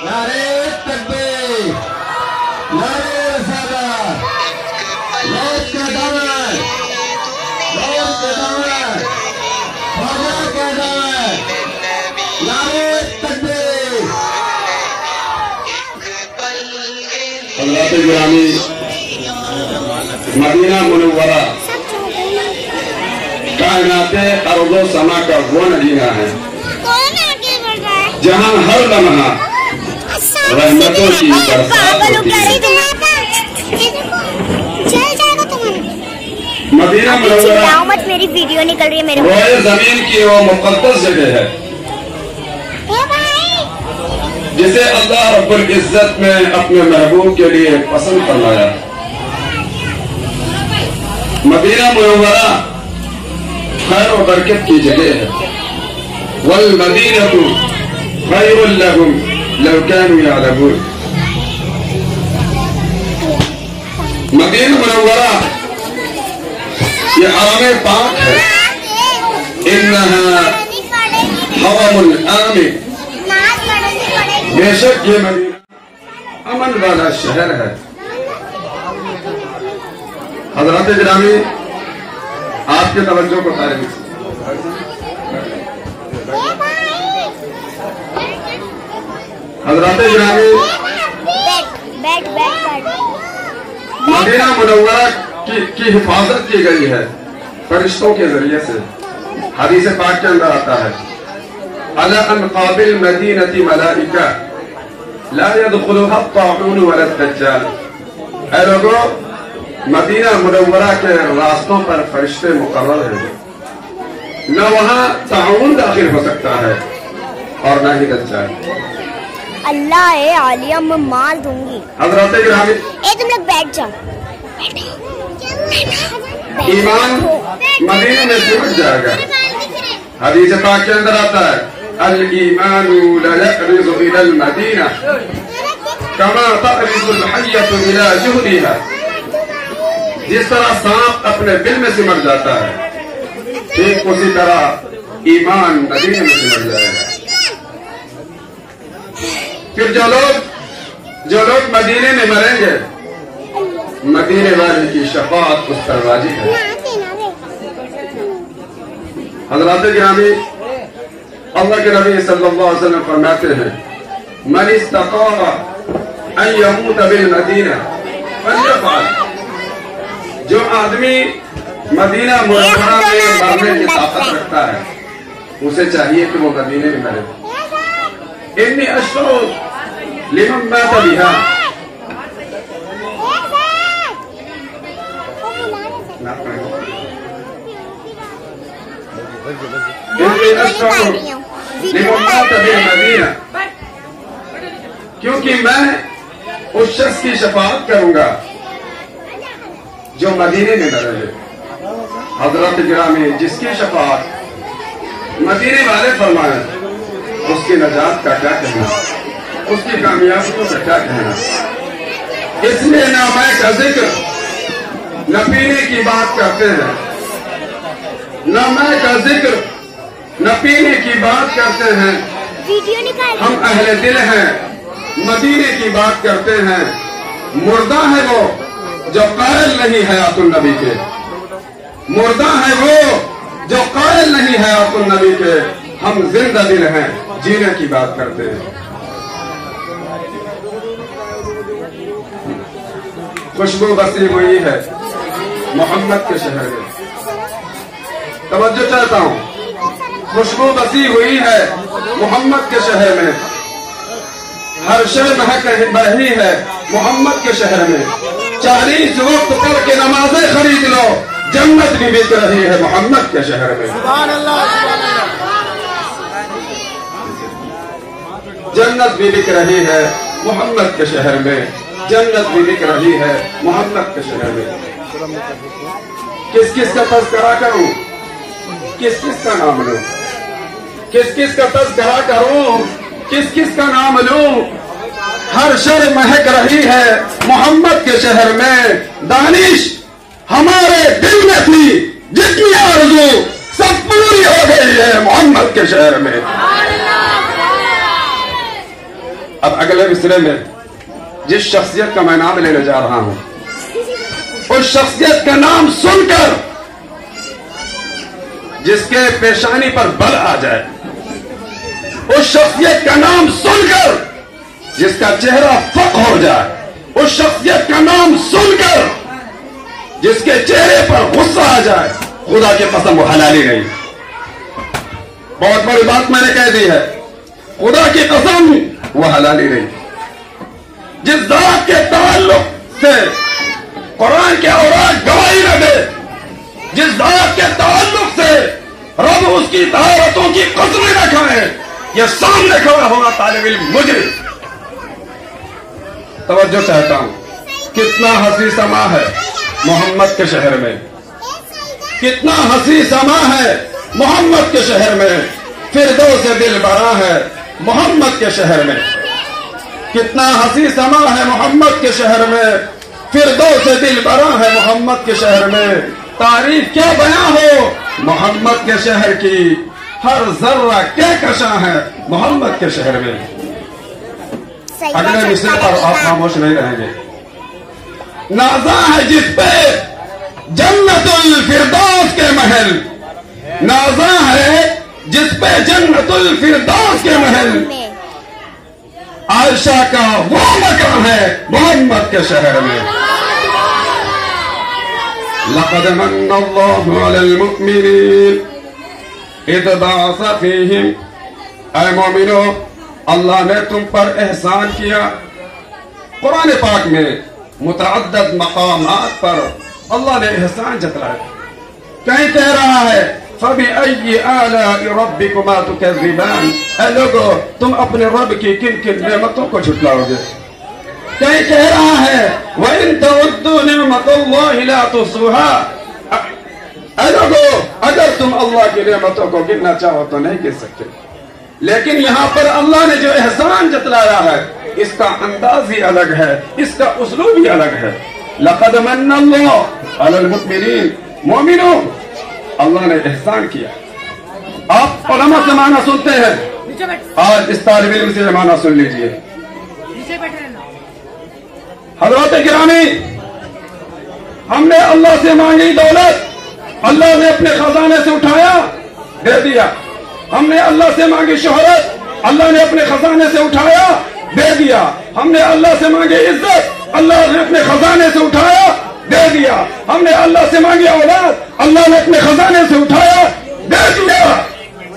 नारे तकबीर, नारे रसालत, लौट के दामन, लौट के दामन, ख्वाजा के दामन, नारे तकबीर। हज़रात गिरामी, मदीना मुनव्वरा कायनाते अर्ज़ो समा का वो मदीना है जहाँ हर लम्हा रहमतों की बरसात होती है। मदीना मुनव्वरा मेरी वीडियो निकल रही है मेरे रोए जमीन की वो मुक़द्दस जगह है जिसे अल्लाह रब्बुल इज्जत ने अपने महबूब के लिए पसंद फरमाया। मदीना मुनव्वरा खैर और बरकत की जगह है। वल मदीनतु खैरुल लहुम लौ कानू यअलमून। मदीना मुनव्वरा ये हरम पाक है। इन्नहा हरमुल आमिन। बेशक ये मदीना अमन वाला शहर है। हज़रात गिरामी, आपके तवज्जो को तारीफ। हज़रात गिरामी, मदीना मुनव्वरा की हिफाजत की गई है फरिश्तों के जरिए से। हदीस पाक के अंदर आता है अला अनक़ाबिल मदीनती मलाइका ला यदखुलुहा अत्ताऊन वला दज्जाल। ऐ लोगों, मदीना मुनव्वरा के रास्तों पर फरिश्ते मुकर्रर हैं। न वहाँ ताउन दाखिल हो सकता है और न ही दज्जाल। अल्लाह ए आलिया, मैं मार दूंगी। हज़रात गिरामी, तुम लोग बैठ जाओ। ईमान मदीने में सिमट जाएगा। हदीस पाक के अंदर आता है अल ईमानु ला यक़रिज़ु इलल मदीना कमा तक़रिज़ुल हय्यतु इला जुहरिहा। जिस तरह सांप अपने बिल में सिमट जाता है, ठीक उसी तरह ईमान मदीने में सिमट जाएगा। फिर जो लोग मदीने में मरेंगे, मदीने वाले की शफाअत उस पर वाजिब है। हज़रात गिरामी, अल्लाह के नबी सल्लल्लाहु अलैहि वसल्लम फरमाते हैं मन इस्तताअ अन यमूत बिल मदीना फल्यफ़अल। जो आदमी मदीना मुनव्वरा में मरने की ताकत रखता है, उसे चाहिए कि वो मदीने में मरे। इन्नी अशफ़अ लिमन मात बिहा। क्योंकि मैं उस शख्स की शफाअत करूंगा जो मदीने में न रहे। हज़रत गिरामी, जिसकी शफाअत मदीने वाले फरमाए, उसकी नजात का क्या कहना, उसकी कामयाबियों का क्या कहना। इसलिए ना मैं का जिक्र न पीने की बात करते हैं, न मैं का जिक्र न पीने की बात करते हैं। हम अहले दिल हैं, मदीने की बात करते हैं। मुर्दा है वो जो कायल नहीं हयातुन नबी के। मुर्दा है वो जो कायल नहीं हयातुन नबी के। हम जिंदा दिल हैं, जीने की बात करते हैं। खुशबू बसी हुई है मोहम्मद के शहर में। तवज्जो चाहता हूँ, खुशबू बसी हुई है मोहम्मद के शहर में। हर शय महक रही है मोहम्मद के शहर में। 40 वक्त पढ़ के नमाजें खरीद लो, जन्नत भी बिक रही है मोहम्मद के शहर में। जन्नत भी बिक रही है मोहम्मद के शहर में। जन्नत भी बिक रही है मोहम्मद के शहर में। किस किस का तज़किरा करूं, किस किस का नाम लूं, किस किस का तज़किरा करूं, किस किस का नाम लूं। हर शर महक रही है मोहम्मद के शहर में। दानिश हमारे दिल में थी जितनी आरज़ू सब पूरी हो गई है मोहम्मद के शहर में। اب اگلے مصرے میں جس شخصیت کا میں نام لینے جا رہا ہوں، اس شخصیت کا نام سن کر جس کے پیشانی پر بل آ جائے، اس شخصیت کا نام سن کر جس کا چہرہ فق ہو جائے، اس شخصیت کا نام سن کر جس کے چہرے پر غصہ آ جائے، خدا کی قسم وہ حلالی نہیں۔ بہت بڑی بات میں نے کہہ دی ہے، خدا کی قسم وہ حلالی نہیں۔ جس ذات کے تعلق سے قرآن کے اوراق گواہی نہ دے، جس ذات کے تعلق سے رب اس کی طہارتوں کی قسمیں نہ کھائے، یہ سامنے کھڑا ہوگا طالب علم مجرم۔ توجہ چاہتا ہوں، کتنا حسین سما ہے محمد کے شہر میں، کتنا حسین سما ہے محمد کے شہر میں، فردوس دل برا ہے محمد کے شہر میں، کتنا حسین سما ہے محمد کے شہر میں، فردوس دل برا ہے محمد کے شہر میں۔ تعریف کیا بیاں ہو محمد کے شہر کی، ہر ذرہ کہکشاں ہے محمد کے شہر میں۔ اگلے مصرے پر آپ خاموش نہیں رہیں گے۔ نازاں ہے جس پہ جنت الفردوس کے محل، نازاں ہے جس پہ جنت الفردوس کے محل، عائشہ کا وہ مکان ہے محمد کے شہر میں۔ لقد من اللہ علی المؤمنین اذ بعث فیہم، اے مومنو اللہ نے تم پر احسان کیا۔ قرآن پاک میں متعدد مقامات پر اللہ نے احسان جتلایا، کہیں کہہ رہا ہے فَبِأَيِّ آلَاءِ رَبِّكُمَا تُكَذِّبَانِ، اے لوگو تم اپنے رب کی کن کن نعمتوں کو جھٹلاؤ گے۔ کہیں کہہ رہا ہے وَإِن تَعُدُّوا نِعْمَةَ اللَّهِ لَا تُحْصُوهَا، اے لوگو اگر تم اللہ کی نعمتوں کو گننا چاہو تو نہیں گر سکتے۔ لیکن یہاں پر اللہ نے جو احسان جتلایا ہے اس کا انداز ہی الگ ہے، اس کا اسلوب ہی الگ ہے۔ لقد من اللہ علی المؤمنین، مومنوں اللہ نے احسان کیا۔ آپ علماء سے معنی سنتے ہیں، آج اس طالب علم سے معنی سن لیجئے۔ حضرات گرامی، ہم نے اللہ سے مانگی دولت، اللہ نے اپنے خزانے سے اٹھایا دے دیا۔ ہم نے اللہ سے مانگی شہرت، اللہ نے اپنے خزانے سے اٹھایا دے دیا۔ ہم نے اللہ سے مانگی عزت، اللہ نے اپنے خزانے سے اٹھایا دے دیا۔ ہم نے اللہ سے مانگی اولاد، اللہ نے اپنے خزانے سے اٹھایا دے دیا۔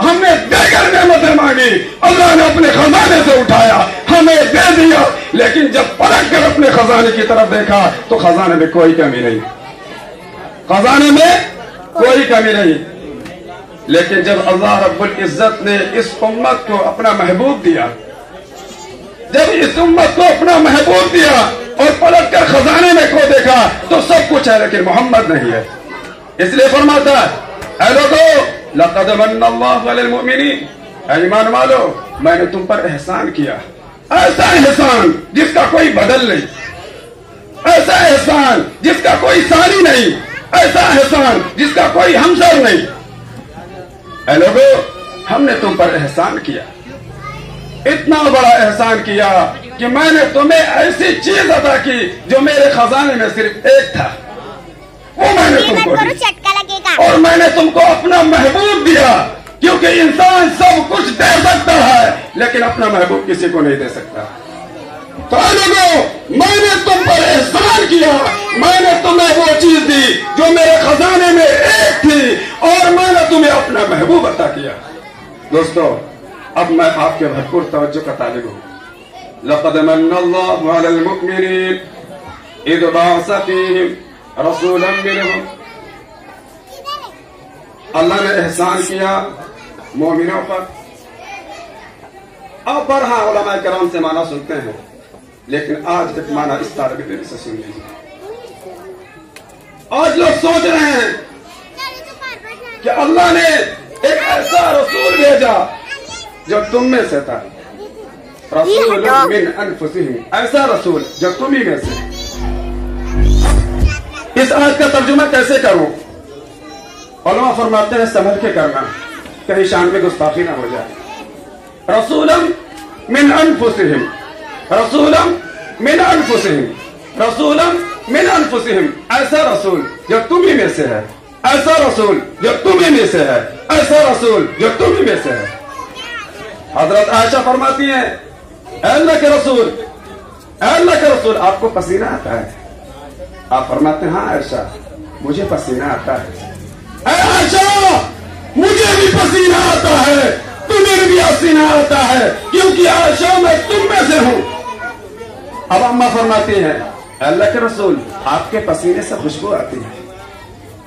ہم نے دیگر نعمتیں مانگی، اللہ نے اپنے خزانے سے اٹھایا ہمیں دے دیا۔ لیکن جب پلٹ کر اپنے خزانے کی طرف دیکھا تو خزانے میں کوئی کمی نہیں، خزانے میں کوئی کمی نہیں۔ لیکن جب اللہ رب العزت نے اس امت کو اپنا محبوب دیا، جب اس امت کو اپنا محبوب دیا اور پلٹ کر خزانے میں کو دیکھا تو سب کچھ ہے لیکن محمد نہیں ہے۔ اس لیے فرماتا ہے اے لوگو لقد من اللہ علی المؤمنین، اے ایمان والو میں نے تم پر احسان کیا، ایسا احسان جس کا کوئی بدل نہیں، ایسا احسان جس کا کوئی ثانی نہیں، ایسا احسان جس کا کوئی ہمسر نہیں۔ اے لوگو ہم نے تم پر احسان کیا، اتنا بڑا احسان کیا کہ میں نے تمہیں ایسی چیز عطا کی جو میرے خزانے میں صرف ایک تھا، وہ میں نے تم کو دی، اور میں نے تم کو اپنا محبوب دیا، کیونکہ انسان سب کچھ دے سکتا ہے لیکن اپنا محبوب کسی کو نہیں دے سکتا۔ تو اے لوگو میں نے تم پر احسان کیا، میں نے تمہیں وہ چیز دی جو میرے خزانے میں ایک تھی، اور میں نے تمہیں اپنا محبوب عطا کیا۔ دوستو اب میں آپ کے بھرپور توجہ کا طالب ہوں۔ لقد من اللہ علی المؤمنین اذ بعث فیہم رسولا منہم، اللہ نے احسان کیا مومنوں پر۔ آپ برہا علماء کرام سے معنی سنتے ہیں، لیکن آج ایک معنی اس طالب علم سے سن لیجیے۔ آج لوگ سوچ رہے ہیں کہ اللہ نے ایک ایسا رسول بھیجا جو تم میں سے تھا، رسول من انفسہم، ایسا رسول جو تم ہی میں سے۔ اس آیت کا ترجمہ کیسے کروں؟ علماء فرماتے ہیں سمجھ کے کرنا، کہیں شان میں گستاخی نہ ہو جائے۔ رسول من انفسہم، रसूलन मिन अनफुसिहिम, रसूलन मिन अनफुसिहिम, ऐसा रसूल जो तुम ही में से है, ऐसा रसूल जो तुम ही में से है, ऐसा रसूल जो तुम ही में से है। हजरत आयशा फरमाती हैं, अल्लाह के रसूल, अल्लाह के रसूल, आपको पसीना आता है? आप फरमाते हैं, हाँ आयशा मुझे पसीना आता है। आयशा मुझे भी पसीना आता है, तुम्हें भी पसीना आता है, क्योंकि आयशा मैं तुम में से हूं। अब अम्मा फरमाती हैं, अल्लाह के रसूल आपके पसीने से खुशबू आती है,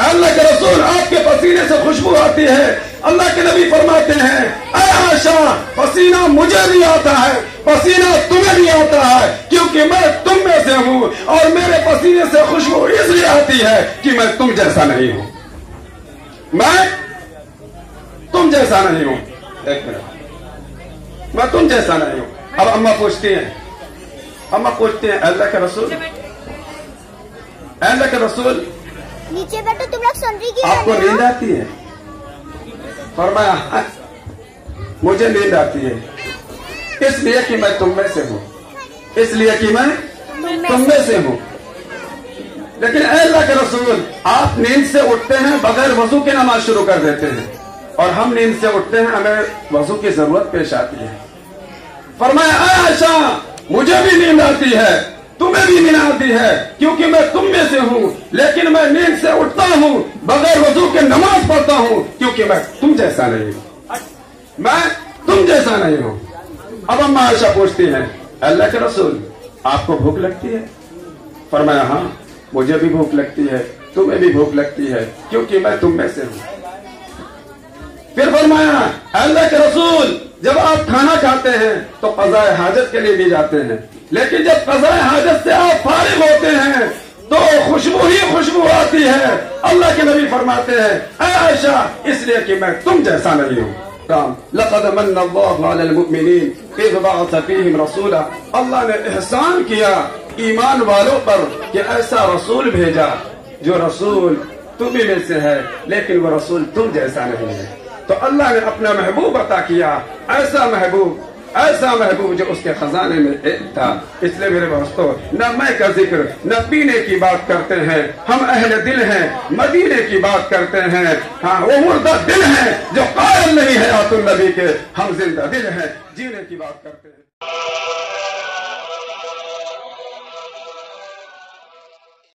अल्लाह के रसूल आपके पसीने से खुशबू आती है। अल्लाह के नबी फरमाते हैं, ऐ आयशा पसीना मुझे भी आता है, पसीना तुम्हें भी आता है, क्योंकि मैं तुम में से हूं, और मेरे पसीने से खुशबू इसलिए आती है कि मैं तुम जैसा नहीं हूं, मैं तुम जैसा नहीं हूं। एक मिनट, मैं तुम जैसा नहीं हूं। अब अम्मा पूछती हैं, अम्मा पूछती हैं, अल्लाह के रसूल, अल्लाह के रसूल नीचे बैठो, तुम लोग सुन रही क्यों? आपको नींद आती है? फरमाया, मुझे नींद आती है इसलिए कि मैं तुम में से हूं, इसलिए कि मैं तुम में से हूं। लेकिन अल्लाह के रसूल आप नींद से उठते हैं बगैर वजू के नमाज शुरू कर देते हैं, और हम नींद से उठते हैं हमें वजू की जरूरत पेश आती है। फरमाया, आयशा मुझे भी नींद आती है, तुम्हें भी नींद आती है, क्योंकि मैं तुम में से हूं, लेकिन मैं नींद से उठता हूं बगैर वजू के नमाज पढ़ता हूं, क्योंकि मैं तुम जैसा नहीं हूं, मैं तुम जैसा नहीं हूं। अब अम्मा आयशा पूछती हैं, अल्लाह के रसूल आपको भूख लगती है? फरमाया, हाँ मुझे भी भूख लगती है, तुम्हें भी भूख लगती है, क्योंकि मैं तुम में से हूं। फिर फरमाया, अल्लाह के रसूल जब आप खाना खाते हैं तो क़ज़ाए हाजत के लिए भी जाते हैं, लेकिन जब क़ज़ाए हाजत से आप फारिग होते हैं तो खुशबू ही खुशबू आती है। अल्लाह के नबी फरमाते हैं, आयशा इसलिए कि मैं तुम जैसा नहीं हूँ। लक़द मन्ना अल्लाहु अलल मुमिनीन इज़ बअस फ़ीहिम रसूला, अल्लाह ने एहसान किया ईमान वालों पर कि ऐसा रसूल भेजा जो रसूल तुम ही में से है, लेकिन वो रसूल तुम जैसा नहीं है। तो अल्लाह ने अपना महबूब अता किया, ऐसा महबूब, ऐसा महबूब जो उसके खजाने में एक था। इसलिए मेरे दोस्तों, न मैं का जिक्र न पीने की बात करते हैं, हम अहले दिल हैं, मदीने की बात करते हैं। हाँ वो मुर्दा दिल है जो कायल नहीं है आतुल नबी के, हम जिंदा दिल हैं, जीने की बात करते हैं।